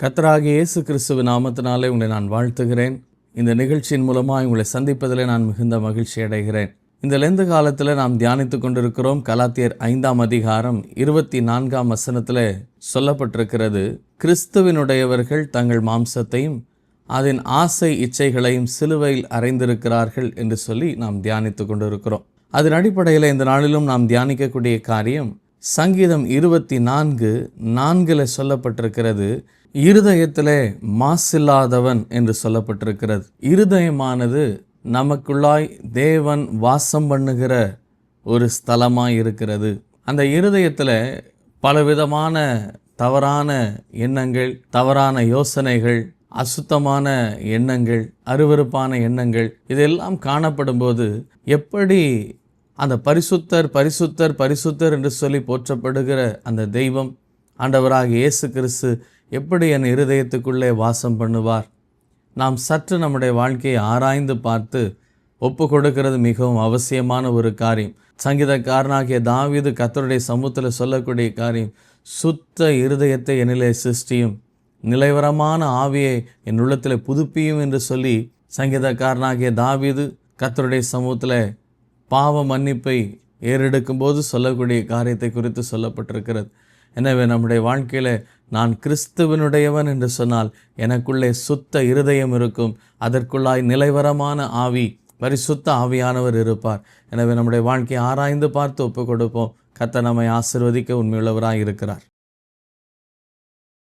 கர்த்தராகிய இயேசு கிறிஸ்துவின் நாமத்தினாலே உங்களை நான் வாழ்த்துகிறேன். இந்த நிகழ்ச்சியின் மூலமாக உங்களை சந்திப்பதில் நான் மிகுந்த மகிழ்ச்சி அடைகிறேன். இந்த லெந்து காலத்தில் நாம் தியானித்து கொண்டிருக்கிறோம். கலாத்தியர் 5ஆம் அதிகாரம் 24ஆம் வசனத்தில் சொல்லப்பட்டிருக்கிறது, கிறிஸ்துவினுடையவர்கள் தங்கள் மாம்சத்தையும் அதன் ஆசை இச்சைகளையும் சிலுவையில் அறைந்திருக்கிறார்கள் என்று சொல்லி நாம் தியானித்து கொண்டிருக்கிறோம். அதன் அடிப்படையில் இந்த நாளிலும் நாம் தியானிக்கக்கூடிய காரியம் சங்கீதம் 24:4 சொல்லப்பட்டிருக்கிறது, இருதயத்திலே மாசில்லாதவன் என்று சொல்லப்பட்டிருக்கிறது. இருதயமானது நமக்குள்ளாய் தேவன் வாசம் பண்ணுகிற ஒரு ஸ்தலமாய் இருக்கிறது. அந்த இருதயத்தில் பலவிதமான தவறான எண்ணங்கள், தவறான யோசனைகள், அசுத்தமான எண்ணங்கள், அருவருப்பான எண்ணங்கள் இதெல்லாம் காணப்படும் போது எப்படி அந்த பரிசுத்தர் பரிசுத்தர் பரிசுத்தர் என்று சொல்லி போற்றப்படுகிற அந்த தெய்வம் ஆண்டவராகிய இயேசு கிறிஸ்து எப்படி என் இருதயத்துக்குள்ளே வாசம் பண்ணுவார்? நாம் சற்று நம்முடைய வாழ்க்கையை ஆராய்ந்து பார்த்து ஒப்பு கொடுக்கிறது மிகவும் அவசியமான ஒரு காரியம். சங்கீதக்காரனாகிய தாவீது கர்த்தருடைய சமூகத்தில் சொல்லக்கூடிய காரியம், சுத்த இருதயத்தை என்னிலே சிருஷ்டியும், நிலைவரமான ஆவியை என் உள்ளத்தில் புதுப்பியும் என்று சொல்லி சங்கீதக்காரனாகிய தாவீது கர்த்தருடைய சமூகத்தில் பாவ மன்னிப்பை ஏறெடுக்கும் போது சொல்லக்கூடிய காரியத்தை குறித்து சொல்லப்பட்டிருக்கிறது. எனவே நம்முடைய வாழ்க்கையில் நான் கிறிஸ்துவனுடையவன் என்று சொன்னால் எனக்குள்ளே சுத்த இருதயம் இருக்கும், அதற்குள்ளாய் நிலைவரமான ஆவி, பரிசுத்த ஆவியானவர் இருப்பார். எனவே நம்முடைய வாழ்க்கையை ஆராய்ந்து பார்த்து ஒப்பு கொடுப்போம். கர்த்தர் நம்மை ஆசீர்வதிக்க உண்மையுள்ளவராய் இருக்கிறார்.